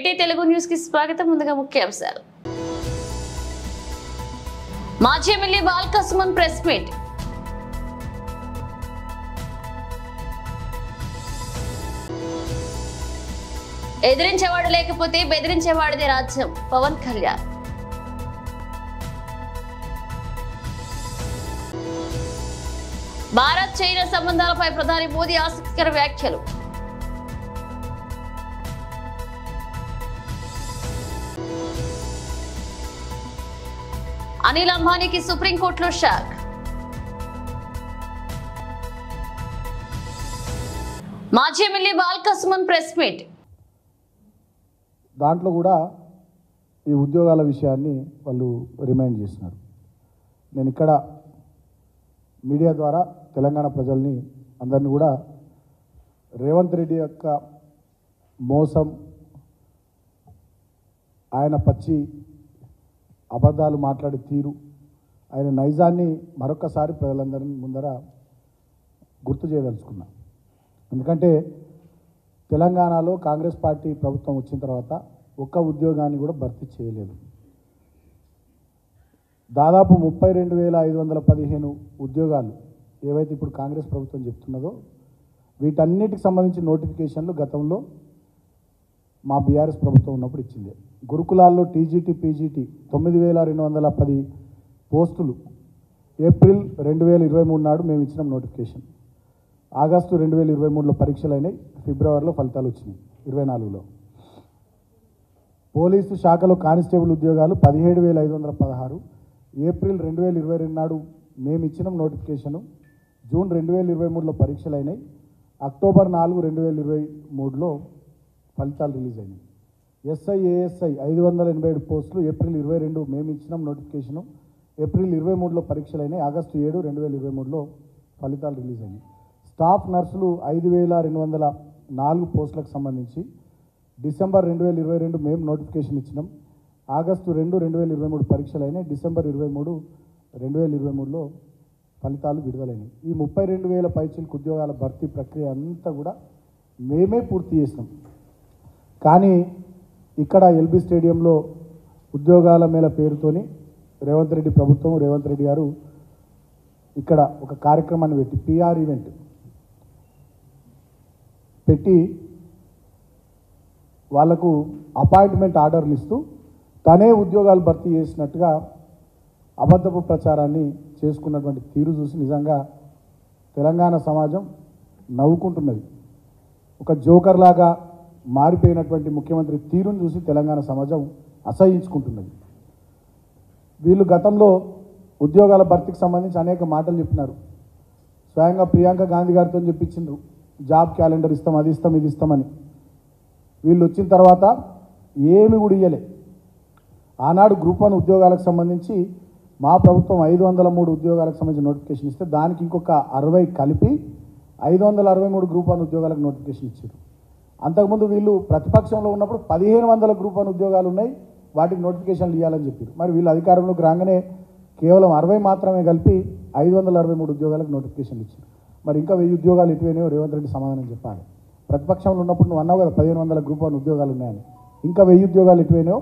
ఏటీ తెలుగు న్యూస్ కి స్వాగతం. ముందుగా ముఖ్యాంశాలు. మాజీ MLA Balka Suman press meet. ఎదిరించేవాడు లేకపోతే బెదిరించేవాడిదే రాజ్యం, పవన్ కళ్యాణ్. భారత్ చైనా సంబంధాలపై ప్రధాని మోదీ ఆసక్తికర వ్యాఖ్యలు. అనిల్ అంబానీకి సుప్రీంకోర్టులో షాక్. మాజీ MLA Balka Suman press meet. దాంట్లో కూడా ఈ ఉద్యోగాల విషయాన్ని వాళ్ళు రిమైండ్ చేస్తున్నారు. నేను ఇక్కడ మీడియా ద్వారా తెలంగాణ ప్రజల్ని అందరినీ కూడా రేవంత్ రెడ్డి యొక్క మోసం, ఆయన పచ్చి అబద్ధాలు మాట్లాడే తీరు, ఆయన నైజాన్ని మరొకసారి ప్రజలందరి ముందర గుర్తు చేయదలుచుకున్నా. ఎందుకంటే తెలంగాణలో కాంగ్రెస్ పార్టీ ప్రభుత్వం వచ్చిన తర్వాత ఒక్క ఉద్యోగాన్ని కూడా భర్తీ చేయలేదు. దాదాపు 32,515 ఉద్యోగాలు ఏవైతే ఇప్పుడు కాంగ్రెస్ ప్రభుత్వం చెప్తున్నదో వీటన్నిటికి సంబంధించిన నోటిఫికేషన్లు గతంలో మా బీఆర్ఎస్ ప్రభుత్వం ఉన్నప్పుడు ఇచ్చింది. గురుకులాల్లో టీజీటీ, పీజీటీ 9,210 పోస్టులు ఏప్రిల్ 2023 నాడు మేము ఇచ్చినాం నోటిఫికేషన్. ఆగస్టు 2023లో పరీక్షలు అయినాయి, ఫిబ్రవరిలో ఫలితాలు వచ్చినాయి 24లో. పోలీసు శాఖలో కానిస్టేబుల్ ఉద్యోగాలు 17,516 ఏప్రిల్ 2022 నాడు మేము ఇచ్చినాం నోటిఫికేషను. జూన్ 2023లో పరీక్షలు అయినాయి, అక్టోబర్ 4, 2023లో ఫలితాలు రిలీజ్ అయినాయి. ఎస్ఐ, ఏఎస్ఐ 587 పోస్టులు ఏప్రిల్ 22 మేము ఇచ్చినాం నోటిఫికేషను. ఏప్రిల్ 23లో పరీక్షలు అయినాయి, ఆగస్టు 7, 2023లో ఫలితాలు రిలీజ్ అయినాయి. స్టాఫ్ నర్సులు 5,204 పోస్టులకు సంబంధించి డిసెంబర్ 2022 మేము నోటిఫికేషన్ ఇచ్చినాం. ఆగస్టు 2, 2023 పరీక్షలు అయినాయి, డిసెంబర్ 23, 2023లో ఫలితాలు విడుదలైనాయి. ఈ 32,000 పైచిలకు ఉద్యోగాల భర్తీ ప్రక్రియ అంతా కూడా మేమే పూర్తి చేసినాం. కానీ ఇక్కడ ఎల్బీ స్టేడియంలో ఉద్యోగాల మేళ పేరుతోని రేవంత్ రెడ్డి ప్రభుత్వం, రేవంత్ రెడ్డి గారు ఇక్కడ ఒక కార్యక్రమాన్ని పెట్టి పిఆర్ ఈవెంట్ పెట్టి వాళ్లకు అపాయింట్మెంట్ ఆర్డర్లు ఇస్తూ తనే ఉద్యోగాలు భర్తీ చేసినట్టుగా అబద్ధపు ప్రచారాన్ని చేసుకున్నటువంటి తీరు చూసి నిజంగా తెలంగాణ సమాజం నవ్వుకుంటున్నది. ఒక జోకర్ లాగా మారిపోయినటువంటి ముఖ్యమంత్రి తీరును చూసి తెలంగాణ సమాజం అసహించుకుంటున్నది. వీళ్ళు గతంలో ఉద్యోగాల భర్తీకి సంబంధించి అనేక మాటలు చెప్పినారు. స్వయంగా ప్రియాంక గాంధీ గారితో చెప్పించిండ్రు, జాబ్ క్యాలెండర్ ఇస్తాం, అది ఇస్తాం, ఇది ఇస్తామని. వీళ్ళు వచ్చిన తర్వాత ఏమి కూడా ఇయ్యలే. ఆనాడు గ్రూప్ 1 ఉద్యోగాలకు సంబంధించి మా ప్రభుత్వం 503 ఉద్యోగాలకు సంబంధించి నోటిఫికేషన్ ఇస్తే దానికి ఇంకొక 60 కలిపి 563 గ్రూప్ 1 ఉద్యోగాలకు నోటిఫికేషన్ ఇచ్చారు. అంతకుముందు వీళ్ళు ప్రతిపక్షంలో ఉన్నప్పుడు 1,500 గ్రూప్ 1 ఉద్యోగాలు ఉన్నాయి, వాటికి నోటిఫికేషన్లు ఇవ్వాలని చెప్పారు. మరి వీళ్ళు అధికారంలోకి రాగానే కేవలం 60 మాత్రమే కలిపి 563 ఉద్యోగాలకు నోటిఫికేషన్లు ఇచ్చారు. మరి ఇంకా 1000 ఉద్యోగాలు ఇటువైనాయో రేవంత్ రెడ్డి సమాధానం చెప్పాలి. ప్రతిపక్షంలో ఉన్నప్పుడు నువ్వు అన్నావు కదా 1,500 గ్రూప్ 1 ఉద్యోగాలు ఉన్నాయని, ఇంకా 1000 ఉద్యోగాలు ఇటువైనాయో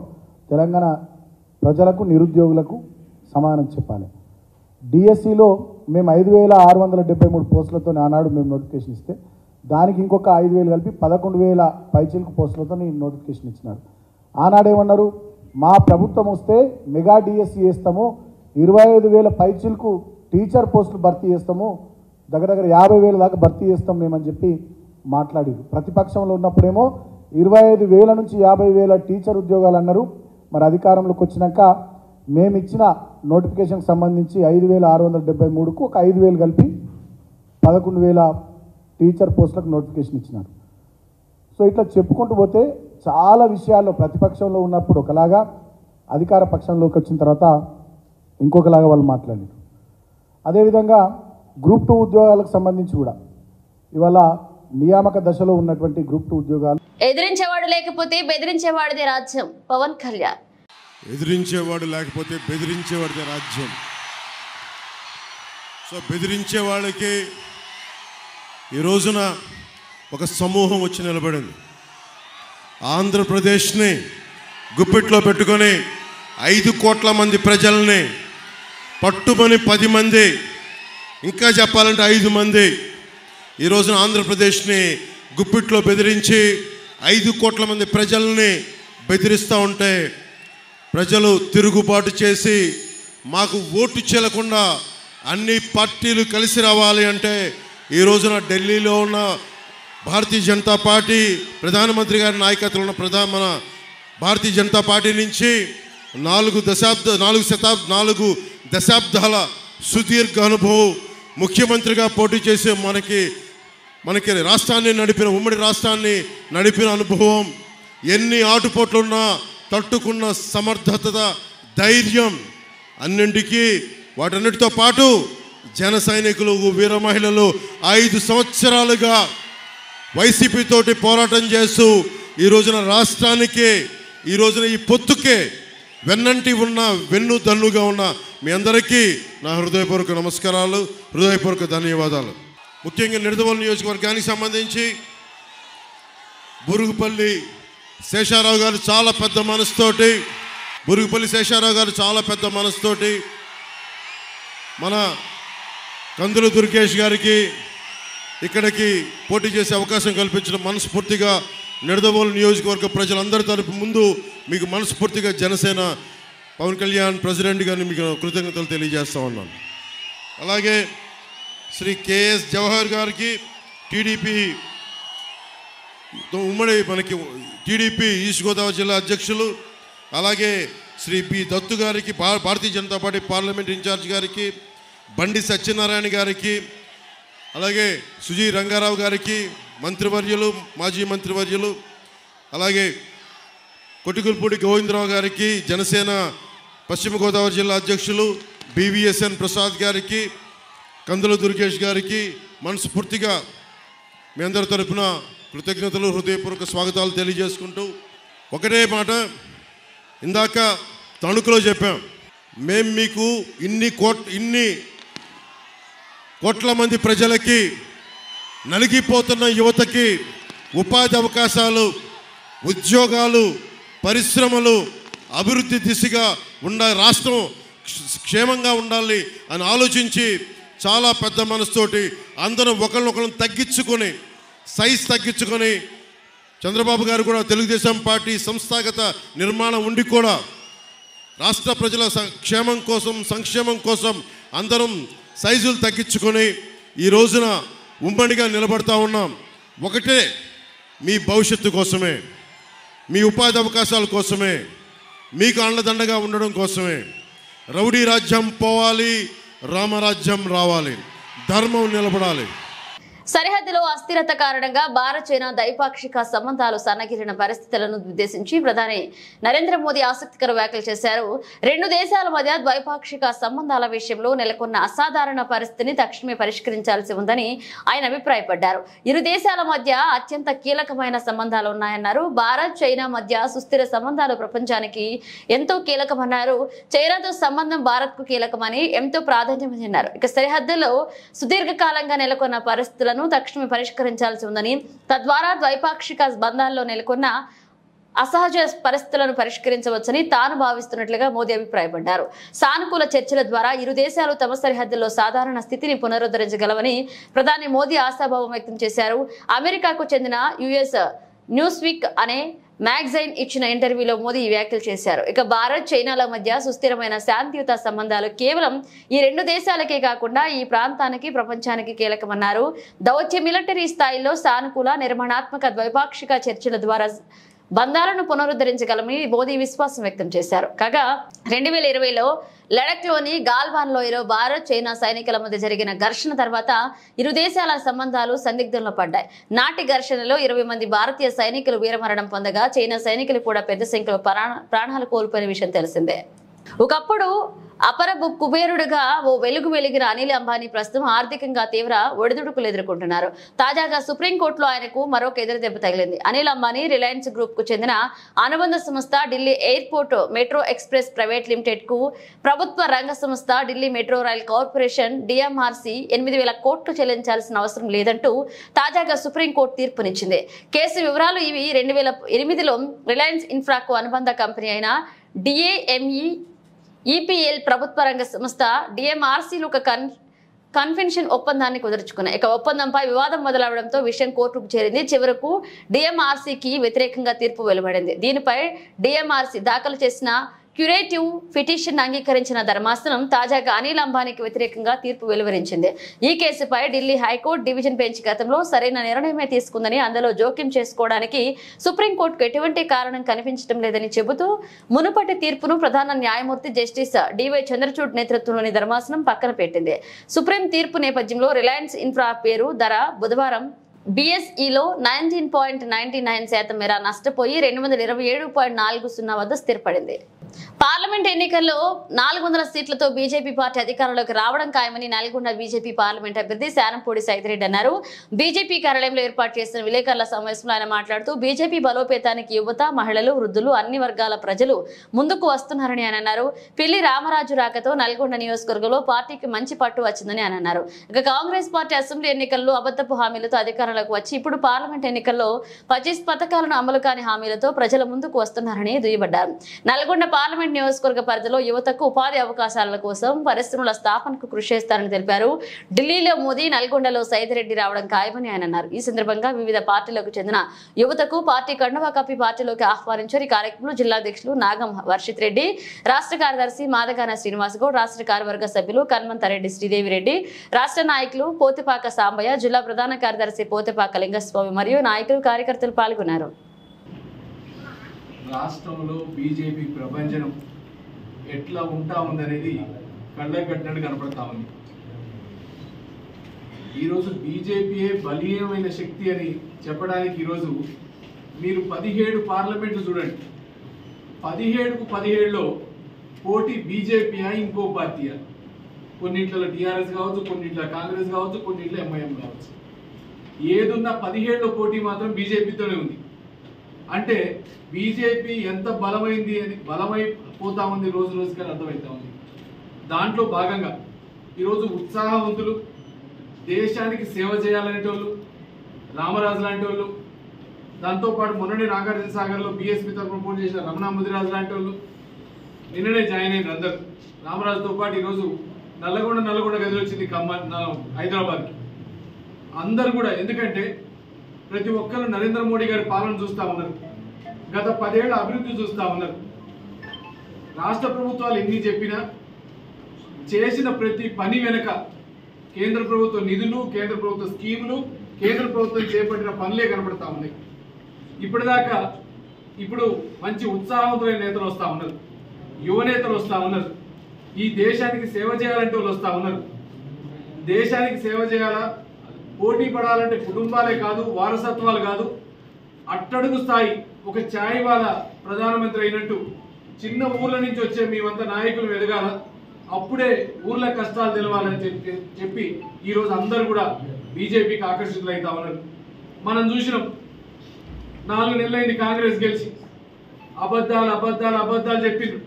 తెలంగాణ ప్రజలకు, నిరుద్యోగులకు సమాధానం చెప్పాలి. డిఎస్సిలో మేము 5,673 పోస్టులతో ఆనాడు మేము నోటిఫికేషన్ ఇస్తే దానికి ఇంకొక 5,000 కలిపి 11,000 పైచిలకు పోస్టులతో నోటిఫికేషన్ ఇచ్చినారు. ఆనాడేమన్నారు, మా ప్రభుత్వం వస్తే మెగా డిఎస్సి చేస్తాము, 25,000 పైచిలకు టీచర్ పోస్టులు భర్తీ చేస్తాము, దగ్గర 50,000 దాకా భర్తీ చేస్తాం మేమని చెప్పి మాట్లాడారు. ప్రతిపక్షంలో ఉన్నప్పుడేమో 25,000 నుంచి 50,000 టీచర్ ఉద్యోగాలు అన్నారు. మరి అధికారంలోకి వచ్చినాక మేము ఇచ్చిన నోటిఫికేషన్కి సంబంధించి 5,673కు ఒక 5,000 కలిపి 11,000 టీచర్ పోస్టులకు నోటిఫికేషన్ ఇచ్చినారు. సో ఇట్లా చెప్పుకుంటూ పోతే చాలా విషయాల్లో ప్రతిపక్షంలో ఉన్నప్పుడు ఒకలాగా, అధికార పక్షంలోకి వచ్చిన తర్వాత ఇంకొకలాగా వాళ్ళు మాట్లాడారు. అదేవిధంగా గ్రూప్ 2 ఉద్యోగాలకు సంబంధించి కూడా ఇవాళ నియామక దశలో ఉన్నటువంటి గ్రూప్ 2 ఉద్యోగాలు. ఎదిరించేవాడు లేకపోతే బెదిరించేవాడిదే రాజ్యం, పవన్ కళ్యాణ్. ఎదిరించేవాడు లేకపోతే బెదిరించేవాడిదే రాజ్యం. సో బెదిరించే వాళ్ళకి ఈ రోజున ఒక సమూహం వచ్చి నిలబడింది. ఆంధ్రప్రదేశ్ని గుప్పిట్లో పెట్టుకొని 5 కోట్ల మంది ప్రజల్ని పట్టుమని 10 మంది, ఇంకా చెప్పాలంటే 5 మంది ఈ రోజున ఆంధ్రప్రదేశ్ని గుప్పిట్లో బెదిరించి 5 కోట్ల మంది ప్రజల్ని బెదిరిస్తూ ఉంటే ప్రజలు తిరుగుబాటు చేసి మాకు ఓటు చెల్లకుండా అన్ని పార్టీలు కలిసి రావాలి అంటే ఈ రోజున ఢిల్లీలో ఉన్న భారతీయ జనతా పార్టీ ప్రధానమంత్రి గారి నాయకత్వంలో మన భారతీయ జనతా పార్టీ నుంచి 4 దశాబ్దాల సుదీర్ఘ అనుభవం ముఖ్యమంత్రిగా పోటీ చేసే మనకి రాష్ట్రాన్ని నడిపిన, ఉమ్మడి రాష్ట్రాన్ని నడిపిన అనుభవం, ఎన్ని ఆటుపోట్లున్నా తట్టుకున్న సమర్థత, ధైర్యం, అన్నింటికీ వాటన్నిటితో పాటు జన సైనికులు, వీర మహిళలు 5 సంవత్సరాలుగా వైసీపీ తోటి పోరాటం చేస్తూ ఈ రోజున రాష్ట్రానికి, ఈ రోజున ఈ పొత్తుకే వెన్నంటి ఉన్న, వెన్నుదన్నుగా ఉన్న మీ అందరికీ నా హృదయపూర్వక నమస్కారాలు, హృదయపూర్వక ధన్యవాదాలు. ముఖ్యంగా నిడదవోలు నియోజకవర్గానికి సంబంధించి బురుగుపల్లి శేషారావు గారు చాలా పెద్ద మనసుతోటి మన కందుల దుర్గేష్ గారికి ఇక్కడికి పోటీ చేసే అవకాశం కల్పించిన మనస్ఫూర్తిగా నిడదవోలు నియోజకవర్గ ప్రజలందరి తరపు ముందు మీకు మనస్ఫూర్తిగా జనసేన పవన్ కళ్యాణ్ ప్రెసిడెంట్ గారిని మీకు కృతజ్ఞతలు తెలియజేస్తా ఉన్నాను. అలాగే శ్రీ కేఎస్ జవహర్ గారికి టీడీపీ ఉమ్మడి టీడీపీ ఈస్ట్ గోదావరి జిల్లా అధ్యక్షులు, అలాగే శ్రీ బి దత్తు గారికి Bharatiya Janata party parliament incharge గారికి, బండి సత్యనారాయణ గారికి, అలాగే సుజీ రంగారావు గారికి మంత్రివర్యులు, మాజీ మంత్రివర్యులు, అలాగే కొట్టిగుల్పూడి గోవిందరావు గారికి జనసేన పశ్చిమ గోదావరి జిల్లా అధ్యక్షులు, బివిఎస్ఎన్ ప్రసాద్ గారికి, కందుల దుర్గేష్ గారికి మనస్ఫూర్తిగా మీ అందరి తరపున కృతజ్ఞతలు, హృదయపూర్వక స్వాగతాలు తెలియజేసుకుంటూ ఒకటే మాట ఇందాక తణుకులో చెప్పాం, మేము మీకు ఇన్ని కోట్ల మంది ప్రజలకి, నలిగిపోతున్న యువతకి ఉపాధి అవకాశాలు, ఉద్యోగాలు, పరిశ్రమలు, అభివృద్ధి దిశగా రాష్ట్రం క్షేమంగా ఉండాలి అని ఆలోచించి చాలా పెద్ద మనసుతోటి అందరం ఒకరినొకరిని తగ్గించుకొని, సైజ్ తగ్గించుకొని, చంద్రబాబు గారు కూడా తెలుగుదేశం పార్టీ సంస్థాగత నిర్మాణం ఉండి కూడా రాష్ట్ర ప్రజల క్షేమం కోసం, సంక్షేమం కోసం అందరం సైజులు తగ్గించుకొని ఈ రోజున ఉమ్మడిగా నిలబడతా ఉన్నాం. ఒకటే, మీ భవిష్యత్తు కోసమే, మీ ఉపాధి అవకాశాల కోసమే, మీకు అండదండగా ఉండడం కోసమే. రౌడీ రాజ్యం పోవాలి, రామరాజ్యం రావాలి, ధర్మం నిలబడాలి. సరిహద్దులో అస్థిరత కారణంగా భారత్ చైనా ద్వైపాక్షిక సంబంధాలు సన్నగిరిన పరిస్థితులను ఉద్దేశించి ప్రధాని నరేంద్ర మోదీ ఆసక్తికర వ్యాఖ్యలు చేశారు. 2 దేశాల మధ్య ద్వైపాక్షిక సంబంధాల విషయంలో నెలకొన్న అసాధారణ పరిస్థితిని తక్షణమే పరిష్కరించాల్సి ఉందని ఆయన అభిప్రాయపడ్డారు. ఇరు దేశాల మధ్య అత్యంత కీలకమైన సంబంధాలు ఉన్నాయన్నారు. భారత్ చైనా మధ్య సుస్థిర సంబంధాలు ప్రపంచానికి ఎంతో కీలకమన్నారు. చైనాతో సంబంధం భారత్ కు కీలకమని, ఎంతో ప్రాధాన్యమన్నారు. ఇక సరిహద్దులో సుదీర్ఘకాలంగా నెలకొన్న పరిస్థితులను తక్షణమే పరిష్కరించాల్సి ఉందని, తద్వారా ద్వైపాక్షిక బంధాల్లో నెలకొన్న అసహజ పరిస్థితులను పరిష్కరించవచ్చని తాను భావిస్తున్నట్లుగా మోదీ అభిప్రాయపడ్డారు. సానుకూల చర్చల ద్వారా ఇరు దేశాలు తమ సరిహద్దుల్లో సాధారణ స్థితిని పునరుద్ధరించగలవని ప్రధాని మోదీ ఆశాభావం వ్యక్తం చేశారు. అమెరికాకు చెందిన యుఎస్ న్యూస్ వీక్ అనే మ్యాగజైన్ ఇచ్చిన ఇంటర్వ్యూలో మోదీ ఈ వ్యాఖ్యలు చేశారు. ఇక భారత్ చైనాల మధ్య సుస్థిరమైన శాంతియుత సంబంధాలు కేవలం ఈ 2 దేశాలకే కాకుండా ఈ ప్రాంతానికి, ప్రపంచానికి కీలకమన్నారు. దౌత్య మిలిటరీ స్థాయిలో సానుకూల, నిర్మాణాత్మక ద్వైపాక్షిక చర్చల ద్వారా బంధాలను పునరుద్ధరించగలమని మోదీ విశ్వాసం వ్యక్తం చేశారు. కాగా 2020లో లడఖ్లోని గాల్వాన్ లోయలో భారత్ చైనా సైనికుల మధ్య జరిగిన ఘర్షణ తర్వాత ఇరు దేశాల సంబంధాలు సందిగ్ధంలో పడ్డాయి. నాటి ఘర్షణలో 20 మంది భారతీయ సైనికులు వీరమరణం పొందగా చైనా సైనికులు కూడా పెద్ద సంఖ్యలో ప్రాణాలు కోల్పోయిన విషయం తెలిసిందే. ఒకప్పుడు అపర కుబేరుడుగా ఓ వెలుగు వెలిగిన అనిల్ అంబానీ ప్రస్తుతం ఆర్థికంగా తీవ్ర ఒడిదుడుకులు ఎదుర్కొంటున్నారు. తాజాగా సుప్రీంకోర్టులో ఆయనకు మరొక ఎదురుదెబ్బ తగిలింది. అనిల్ అంబానీ రిలయన్స్ గ్రూప్ కు చెందిన అనుబంధ సంస్థ Delhi airport metro express private limited కు ప్రభుత్వ రంగ సంస్థ Delhi metro rail corporation DMRC 8,000 కోట్లు చెల్లించాల్సిన అవసరం లేదంటూ తాజాగా సుప్రీంకోర్టు తీర్పునిచ్చింది. కేసు వివరాలు ఇవి. 2008లో రిలయన్స్ ఇన్ఫ్రాకు అనుబంధ కంపెనీ అయిన డిఏఎంఈ ఈపీఎల్ ప్రభుత్వ రంగ సంస్థ డిఎంఆర్సీలు ఒక కన్వెన్షన్ ఒప్పందాన్ని కుదుర్చుకున్నాయి. ఇక ఒప్పందంపై వివాదం మొదలవడంతో విషయం కోర్టుకు చేరింది. చివరకు డిఎంఆర్సీకి వ్యతిరేకంగా తీర్పు వెలువడింది. దీనిపై డిఎంఆర్సీ దాఖలు చేసిన క్యూరేటివ్ పిటిషన్ అంగీకరించిన ధర్మాసనం తాజాగా అనిల్ అంబానీకి వ్యతిరేకంగా తీర్పు వెలువరించింది. ఈ కేసుపై ఢిల్లీ హైకోర్టు డివిజన్ బెంచ్ గతంలో సరైన నిర్ణయమే తీసుకుందని, అందులో జోక్యం చేసుకోవడానికి సుప్రీంకోర్టుకు ఎటువంటి కారణం కనిపించడం లేదని చెబుతూ మునుపటి తీర్పును ప్రధాన న్యాయమూర్తి జస్టిస్ డివై చంద్రచూడ్ నేతృత్వంలోని ధర్మాసనం పక్కన పెట్టింది. సుప్రీం తీర్పు నేపథ్యంలో రిలయన్స్ ఇన్ఫ్రా పేరు ధర బుధవారం BSEలో 19.99% మేర నష్టపోయి 227.40 వద్ద స్థిరపడింది. పార్లమెంట్ ఎన్నికల్లో 400 సీట్లతో బీజేపీ పార్టీ అధికారంలోకి రావడం ఖాయమని నల్గొండ బీజేపీ పార్లమెంట్ అభ్యర్థి శానంపూడి సైదిరెడ్డి అన్నారు. బీజేపీ కార్యాలయంలో ఏర్పాటు చేసిన విలేకరుల సమావేశంలో ఆయన మాట్లాడుతూ బీజేపీ బలోపేతానికి యువత, మహిళలు, వృద్ధులు, అన్ని వర్గాల ప్రజలు ముందుకు వస్తున్నారని ఆయన అన్నారు. పిల్లి రామరాజు రాకతో నల్గొండ నియోజకవర్గంలో పార్టీకి మంచి పట్టు వచ్చిందని ఆయన అన్నారు. ఇక కాంగ్రెస్ పార్టీ అసెంబ్లీ ఎన్నికల్లో అబద్ధపు హామీలతో అధికారంలోకి వచ్చి ఇప్పుడు పార్లమెంట్ ఎన్నికల్లో 25 పథకాలను అమలు కాని హామీలతో ప్రజల ముందుకు వస్తున్నారని దుయ్యబడ్డారు. నల్గొండ పార్లమెంట్ నియోజకవర్గ పరిధిలో యువతకు ఉపాధి అవకాశాల కోసం పరిశ్రమల స్థాపనకు కృషి చేస్తారని తెలిపారు. ఢిల్లీలో మోదీ, నల్గొండలో సైదిరెడ్డి రావడం ఖాయమని ఆయన అన్నారు. ఈ సందర్భంగా వివిధ పార్టీలకు చెందిన యువతకు పార్టీ కండువా కప్పి పార్టీలోకి ఆహ్వానించారు. ఈ కార్యక్రమంలో జిల్లా అధ్యక్షులు నాగం వర్షిత్ రెడ్డి, రాష్ట్ర కార్యదర్శి మాదగాన శ్రీనివాస్ గౌడ్, రాష్ట్ర కార్యవర్గ సభ్యులు కన్మంతారెడ్డి శ్రీదేవి రెడ్డి, రాష్ట్ర నాయకులు పోతిపాక సాంబయ్య, జిల్లా ప్రధాన కార్యదర్శి పోతిపాక లింగస్వామి మరియు నాయకులు, కార్యకర్తలు పాల్గొన్నారు. రాష్ట్రంలో బీజేపీ ప్రపంచం ఎట్లా ఉంటా ఉందనేది కళ్ళకు కట్టినట్టు కనపడతా ఉంది. ఈరోజు బీజేపీయే బలీయమైన శక్తి అని చెప్పడానికి ఈరోజు మీరు 17 పార్లమెంట్లు చూడండి. 17కు 17లో పోటీ బీజేపీయా ఇంకో పార్టీయా? కొన్నింట్లో టీఆర్ఎస్ కావచ్చు, కొన్నింట్లో కాంగ్రెస్ కావచ్చు, కొన్నింట్లో ఎంఐఎం కావచ్చు. ఏదున్నా 17లో పోటీ మాత్రం బీజేపీతోనే ఉంది. అంటే బీజేపీ ఎంత బలమైపోతా ఉంది రోజు రోజుకి అర్థమవుతా ఉంది. దాంట్లో భాగంగా ఈరోజు ఉత్సాహవంతులు, దేశానికి సేవ చేయాలనేటోళ్ళు, రామరాజు లాంటి వాళ్ళు, దాంతోపాటు మొన్ననే నాగార్జున సాగర్లో బీఎస్పీ తరఫున పోటీ చేసిన రమణ ముదిరాజు లాంటి వాళ్ళు నిన్ననే జాయిన్ అయినారు. అందరు రామరాజుతో పాటు ఈరోజు నల్లగొండ గదిలో వచ్చింది హైదరాబాద్కి. అందరు కూడా, ఎందుకంటే ప్రతి ఒక్కరు నరేంద్ర మోడీ గారి పాలన చూస్తూ ఉన్నారు. గత 10 ఏళ్ల అభివృద్ధి చూస్తూ ఉన్నారు. రాష్ట్ర ప్రభుత్వాలు ఎన్ని చెప్పినా చేసిన ప్రతి పని వెనక కేంద్ర ప్రభుత్వ నిధులు, కేంద్ర ప్రభుత్వ స్కీములు, కేంద్ర ప్రభుత్వం చేపట్టిన పనులే కనబడతా ఉన్నాయి. ఇప్పటిదాకా ఇప్పుడు మంచి ఉత్సాహవంతులైన నేతలు వస్తూ ఉన్నారు, యువ నేతలు వస్తూ ఉన్నారు. ఈ దేశానికి సేవ చేయాలంటే వాళ్ళు వస్తూ ఉన్నారు. దేశానికి సేవ చేయాలా, పోటీ పడాలంటే కుటుంబాలే కాదు, వారసత్వాలు కాదు, అట్టడుగు స్థాయి ఒక ఛాయ్ వాళ్ళ ప్రధానమంత్రి అయినట్టు చిన్న ఊర్ల నుంచి వచ్చే మేమంతా నాయకులు ఎదగాల, అప్పుడే ఊర్ల కష్టాలు తెలవాలని చెప్పి ఈరోజు అందరూ కూడా బీజేపీకి ఆకర్షితులు అవుతా ఉన్నారు. మనం చూసినాం 4 నెలలైంది కాంగ్రెస్ గెలిచి, అబద్ధాలు చెప్పిండ్రు.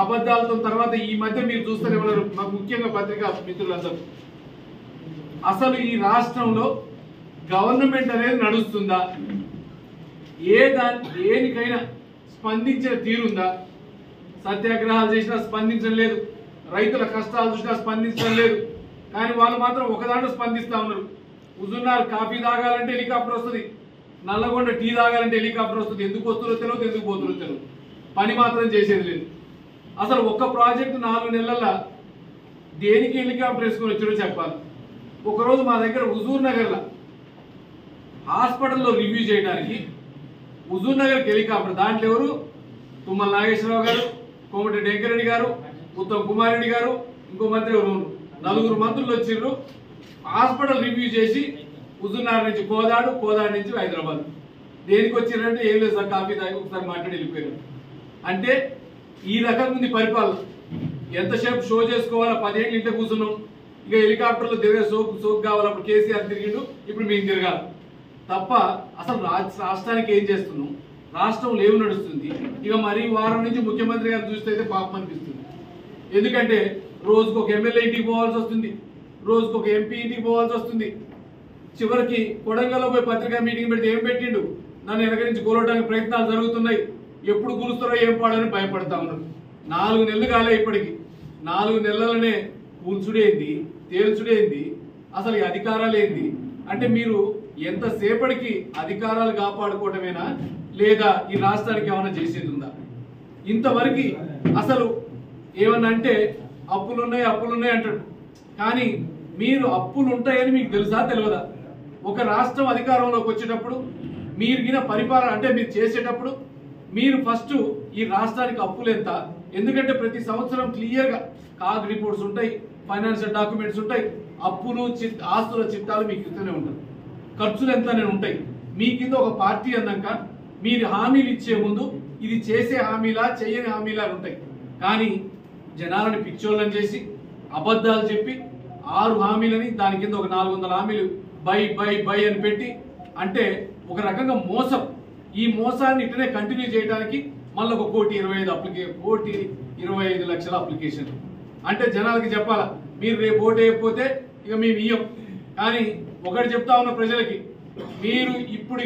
అబద్ధాలతో తర్వాత ఈ మధ్య మీరు చూస్తూనే ఉన్నారు, ముఖ్యంగా పత్రికా మిత్రులందరూ. అసలు ఈ రాష్ట్రంలో గవర్నమెంట్ అనేది నడుస్తుందా? దేనికైనా స్పందించే తీరుందా? సత్యాగ్రహాలు చేసినా స్పందించడం లేదు, రైతుల కష్టాలు చూసినా స్పందించడం లేదు. కానీ వాళ్ళు మాత్రం ఒకదాంట్లో స్పందిస్తూ ఉన్నారు. హుజూర్నగర్ కాఫీ తాగాలంటే హెలికాప్టర్ వస్తుంది, నల్లగొండ టీ తాగాలంటే హెలికాప్టర్ వస్తుంది. ఎందుకు వస్తుందో తెలియదు, ఎందుకు పోతుందో తెలియదు. పని మాత్రం చేసేది లేదు. అసలు ఒక్క ప్రాజెక్టు 4 నెలల దేనికి హెలికాప్టర్ వేసుకొని వచ్చారో చెప్పాలి. ఒకరోజు మా దగ్గర హుజూర్నగర్లో హాస్పిటల్లో రివ్యూ చేయడానికి హుజూర్నగర్కి హెలికాప్టర్, దాంట్లో ఎవరు? తుమ్మల నాగేశ్వరరావు గారు, కోమటి వెంకరెడ్డి గారు, ఉత్తమ్ కుమార్ రెడ్డి గారు, ఇంకో మంత్రి ఎవరు, 4 మంత్రులు వచ్చిర్రు. హాస్పిటల్ రివ్యూ చేసి హుజూర్నగర్ నుంచి కోదాడు నుంచి హైదరాబాద్. దేనికి వచ్చిర్రంటే ఏం లేదు సార్, కాఫీ తాగి ఒకసారి మాట్లాడి వెళ్ళిపోయారు. అంటే ఈ రకంగా ఉంది పరిపాలన. ఎంతసేపు షో చేసుకోవాలా? 10 ఏళ్ళు ఇంట్లో కూర్చున్నాం, ఇక హెలికాప్టర్లో తిరిగే సోకు కావాలి. అప్పుడు కేసీఆర్ తిరిగిండు, ఇప్పుడు మేము తిరగాలి తప్ప అసలు రాష్ట్రానికి ఏం చేస్తున్నాం? రాష్ట్రం లేవు నడుస్తుంది. ఇక మరీ వారం నుంచి ముఖ్యమంత్రి గారు చూస్తే అయితే పాపం అనిపిస్తుంది. ఎందుకంటే రోజుకు ఒక ఎమ్మెల్యే ఇంటికి పోవాల్సి వస్తుంది, రోజుకు ఒక ఎంపీ ఇంటికి పోవాల్సి వస్తుంది. చివరికి కొడంగల్లో పోయి పత్రికా మీటింగ్ పెడితే ఏం పెట్టిండు? నన్ను వెనక నుంచి కూలడానికి ప్రయత్నాలు జరుగుతున్నాయి, ఎప్పుడు కూలుస్తారో ఏం పాడని భయపడతా ఉన్నారు. 4 నెలలు కాలే ఇప్పటికి. 4 నెలలనే కూల్చుడేంది, తేల్చుడేంది, అసలు ఈ అధికారాలు ఏంది? అంటే మీరు ఎంతసేపటికి అధికారాలు కాపాడుకోవటమేనా, లేదా ఈ రాష్ట్రానికి ఏమైనా చేసేది ఉందా? ఇంతవరకు అసలు ఏమన్నా అంటే అప్పులున్నాయి అంటాడు. కానీ మీరు అప్పులు ఉంటాయని మీకు తెలుసా తెలియదా? ఒక రాష్ట్రం అధికారంలోకి వచ్చేటప్పుడు మీరు గిన పరిపాలన అంటే మీరు చేసేటప్పుడు మీరు ఫస్ట్ ఈ రాష్ట్రానికి అప్పులు ఎంత, ఎందుకంటే ప్రతి సంవత్సరం క్లియర్గా కాగ్ రిపోర్ట్స్ ఉంటాయి, ఫైనాన్షియల్ డాక్యుమెంట్స్ ఉంటాయి, అప్పులు ఆస్తుల చిట్టాలు మీకు ఇస్తూనే ఉంటాయి, ఖర్చులు ఎంతనే ఉంటాయి. మీ కింద ఒక పార్టీ అన్నాక మీరు హామీలు ఇచ్చే ముందు ఇది చేసే హామీలా చేయని హామీలా ఉంటాయి. కానీ జనాలని పిచ్చోళ్ళని చేసి అబద్ధాలు చెప్పి 6 హామీలని దాని కింద ఒక 400 హామీలు బై అని పెట్టి, అంటే ఒక రకంగా మోసం. ఈ మోసాన్ని ఇట్లనే కంటిన్యూ చేయడానికి మళ్ళీ ఒక 1,25 లక్షల అప్లికేషన్లు. అంటే జనాలకి చెప్పాలా, మీరు రేపు ఓటు వేయకపోతే ఇక మేము ఇయ్యం. కానీ ఒకటి చెప్తా ఉన్న ప్రజలకి, మీరు ఇప్పుడు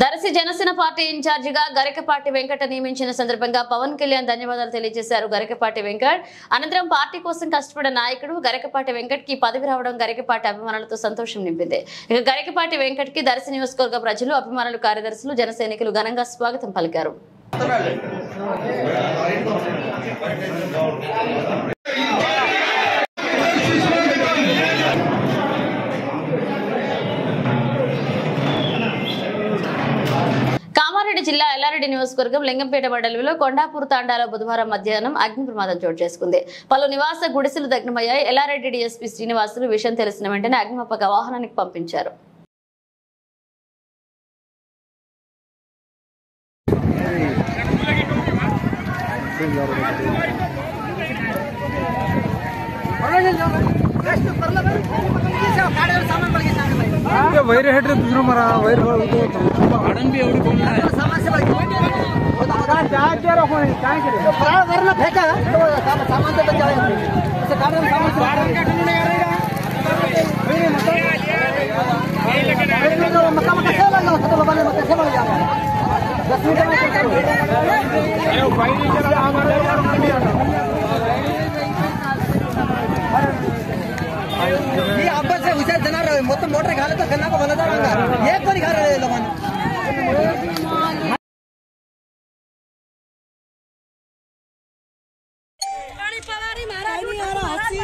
దర్శి జనసేన పార్టీ ఇన్ఛార్జిగా గరికపాటి వెంకట నియమించిన సందర్భంగా పవన్ కళ్యాణ్ ధన్యవాదాలు తెలియజేశారు. గరికపాటి వెంకట్ అనంతరం పార్టీ కోసం కష్టపడిన నాయకుడు గరికపాటి వెంకట్ కి పదవి రావడం గరికపాటి అభిమానులతో సంతోషం నింపింది. ఇక గరికపాటి వెంకట్ కి దర్శి నియోజకవర్గ ప్రజలు, అభిమానులు, కార్యదర్శులు, జన సైనికులు ఘనంగా స్వాగతం పలికారు. కామారెడ్డి జిల్లా ఎల్లారెడ్డి నియోజకవర్గం లింగంపేట మండలంలో కొండాపూర్ తాండాలో బుధవారం మధ్యాహ్నం అగ్ని ప్రమాదం చోటు చేసుకుంది. పలు నివాస గుడిసెలు దగ్ధమయ్యాయి. ఎల్లారెడ్డి డీఎస్పీ శ్రీనివాసులు విషయం తెలిసిన వెంటనే అగ్నిమాపక వాహనానికి పంపించారు. వైర్ हेड दूसरा मरा వైర్ गार्डन भी एवढी कोण नाही समस्या बाकी काय जाय रखो नाही काय करे तो प्राण वरना फेंका तो सामान तो जाए ऐसे गार्डन सामान गार्डन का ठिकाणी यार ये मतलब मक्का कैसे लगा तो बाबा ने कैसे लग जाएगा 10 मिनट में अरे भाई जरा हमारे ये अब्बास से हुसैन जना रहे మొత్తం మోటార్ గాలితో కన్నాక వలదారంగా ఏ పని గారే లమన్ पानी पवारी महाराज नहीं आ रहा हसी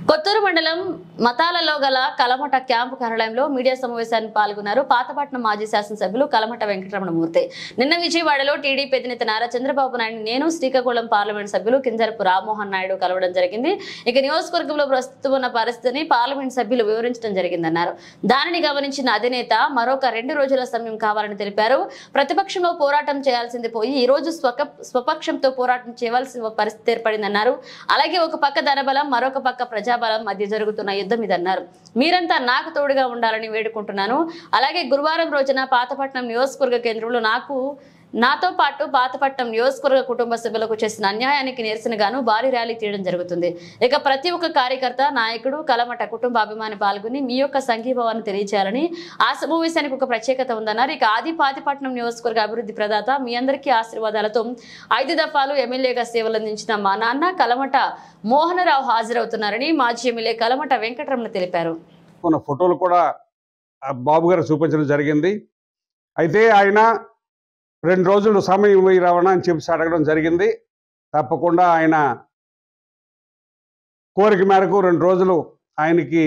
కొత్తూరు మండలం మతాలలో గల కలమట క్యాంపు కార్యాలయంలో మీడియా సమావేశాన్ని పాల్గొన్నారు పాతపట్నం మాజీ శాసనసభ్యులు కలమట వెంకటరమణమూర్తి. నిన్న విజయవాడలో టీడీపీ అధినేత నారా చంద్రబాబు నాయుడు నేను శ్రీకాకుళం పార్లమెంట్ సభ్యులు కింజరపు రామ్మోహన్ నాయుడు కలవడం జరిగింది. ఇక నియోజకవర్గంలో ప్రస్తుతం ఉన్న పరిస్థితిని పార్లమెంట్ సభ్యులు వివరించడం జరిగిందన్నారు. దానిని గమనించిన అధినేత మరొక 2 రోజుల సమయం కావాలని తెలిపారు. ప్రతిపక్షంలో పోరాటం చేయాల్సింది పోయి ఈ రోజు స్వపక్షంతో పోరాటం చేయవలసిన పరిస్థితి ఏర్పడిందన్నారు. అలాగే ఒక పక్క ధనబలం మరొక పక్క ప్రజాబలం మధ్య జరుగుతున్న యుద్ధం ఇదన్నారు. మీరంతా నాకు తోడుగా ఉండాలని వేడుకుంటున్నాను. అలాగే గురువారం రోజున పాతపట్నం నియోజకవర్గ కేంద్రంలో నాతో పాటు పాతపట్నం నియోజకవర్గ కుటుంబ సభ్యులకు చేసిన అన్యాయానికి నిరసనగాను భారీ ర్యాలీ తీయడం జరుగుతుంది. ఇక ప్రతి ఒక్క కార్యకర్త నాయకుడు కలమట కుటుంబ అభిమాని పాల్గొని మీ యొక్క సంఘీభావాన్ని తెలియజేయాలని ఆ సమావేశానికి ఒక ప్రత్యేకత ఉందన్నారు. ఇక ఆది పాతపట్నం నియోజకవర్గ అభివృద్ధి ప్రదాత మీ అందరికీ ఆశీర్వాదాలతో 5 దఫాలు ఎమ్మెల్యేగా సేవలందించిన మా నాన్న కలమట మోహనరావు హాజరవుతున్నారని మాజీ ఎమ్మెల్యే కలమట వెంకటరమణ తెలిపారు. ఫోటోలు కూడా బాబు గారు చూపించడం జరిగింది. అయితే ఆయన 2 రోజులు సమయం ఇవ్వి రావణ అని చెప్పి అడగడం జరిగింది. తప్పకుండా ఆయన కోరిక మేరకు 2 రోజులు ఆయనకి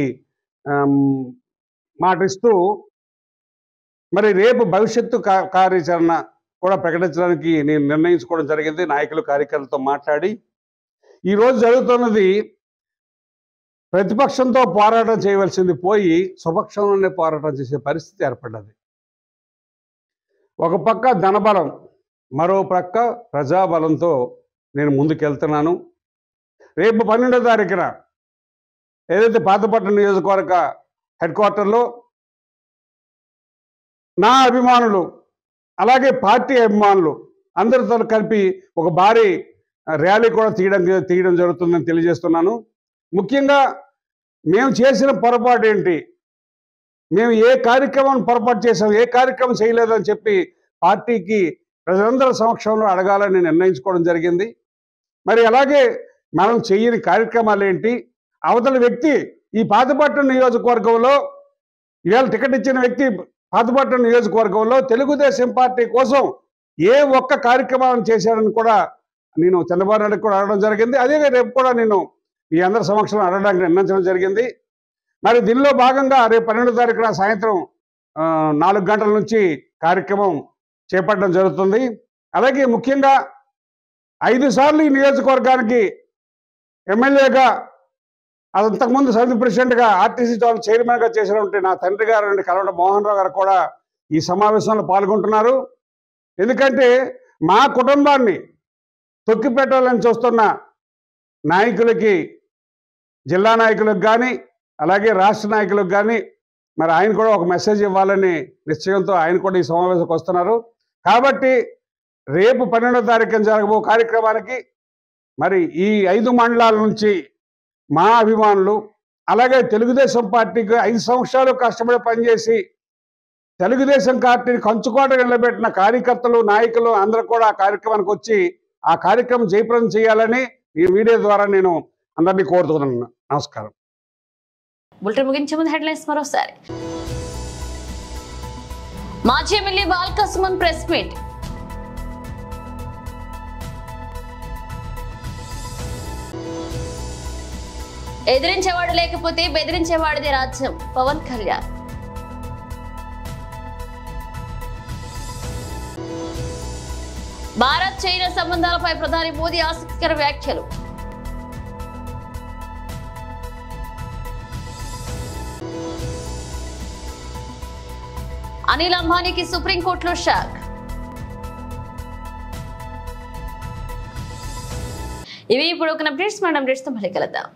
మాటిస్తూ మరి రేపు భవిష్యత్తు కార్యాచరణ కూడా ప్రకటించడానికి నేను నిర్ణయించుకోవడం జరిగింది. నాయకులు కార్యకర్తలతో మాట్లాడి ఈరోజు జరుగుతున్నది ప్రతిపక్షంతో పోరాటం చేయవలసింది పోయి స్వపక్షంలోనే పోరాటం చేసే పరిస్థితి ఏర్పడ్డది. ఒక పక్క ధనబలం మరో పక్క ప్రజాబలంతో నేను ముందుకెళ్తున్నాను. రేపు 12వ తారీఖున ఏదైతే పాతపట్నం నియోజకవర్గ హెడ్ క్వార్టర్లో నా అభిమానులు అలాగే పార్టీ అభిమానులు అందరితో కలిపి ఒక భారీ ర్యాలీ కూడా తీయడం జరుగుతుందని తెలియజేస్తున్నాను. ముఖ్యంగా మేము చేసిన పొరపాటు ఏంటి, మేము ఏ కార్యక్రమాన్ని పొరపాటు చేసాం, ఏ కార్యక్రమం చేయలేదని చెప్పి పార్టీకి ప్రజలందరి సమక్షంలో అడగాలని నిర్ణయించుకోవడం జరిగింది. మరి అలాగే మనం చేయని కార్యక్రమాలు ఏంటి, అవతల వ్యక్తి ఈ పాతపట్నం నియోజకవర్గంలో ఇవాళ టికెట్ ఇచ్చిన వ్యక్తి పాతపట్నం నియోజకవర్గంలో తెలుగుదేశం పార్టీ కోసం ఏ ఒక్క కార్యక్రమాన్ని చేశారని కూడా నేను చంద్రబాబు నాయుడు కూడా అడగడం జరిగింది. అదే రేపు కూడా నేను మీ అందరి సమక్షంలో అడగడానికి నిర్ణయించడం జరిగింది. మరి దీనిలో భాగంగా రేపు 12వ తారీఖున సాయంత్రం 4 గంటల నుంచి కార్యక్రమం చేపట్టడం జరుగుతుంది. అలాగే ముఖ్యంగా 5 సార్లు ఈ నియోజకవర్గానికి ఎమ్మెల్యేగా అంతకుముందు సమితి ప్రెసిడెంట్గా ఆర్టీసీ చైర్మన్గా చేసినటువంటి నా తండ్రి గారు కలవట మోహన్ రావు గారు కూడా ఈ సమావేశంలో పాల్గొంటున్నారు. ఎందుకంటే మా కుటుంబాన్ని తొక్కిపెట్టాలని చూస్తున్న నాయకులకి, జిల్లా నాయకులకు కానీ అలాగే రాష్ట్ర నాయకులకు కానీ మరి ఆయన కూడా ఒక మెసేజ్ ఇవ్వాలని నిశ్చయంతో ఆయన కూడా ఈ సమావేశంకి వస్తున్నారు. కాబట్టి రేపు 12వ తారీఖున జరగబో కార్యక్రమానికి మరి ఈ 5 మండలాల నుంచి మా అభిమానులు అలాగే తెలుగుదేశం పార్టీకి 5 సంవత్సరాలు కష్టపడి పనిచేసి తెలుగుదేశం పార్టీని కంచుకోట నిలబెట్టిన కార్యకర్తలు నాయకులు అందరూ కూడా ఆ కార్యక్రమానికి వచ్చి ఆ కార్యక్రమం జయప్రదం చేయాలని ఈ వీడియో ద్వారా నేను అందరినీ కోరుతున్నాను. నమస్కారం. బులెటిన్ ముగించే ముందు హెడ్లైన్స్ మరోసారి. మాజీ MLA Balka Suman press meet. ఎదిరించేవాడు లేకపోతే బెదిరించేవాడిదే రాజ్యం పవన్ కళ్యాణ్. భారత్ చైనా సంబంధాలపై ప్రధాని మోదీ ఆసక్తికర వ్యాఖ్యలు. అనిల్ అంబానీకి సుప్రీంకోర్టులో షాక్. ఇవి ఇప్పుడు ఒక అప్డేట్స్. మనం అప్డేట్స్ తో మళ్ళీ కలుద్దాం.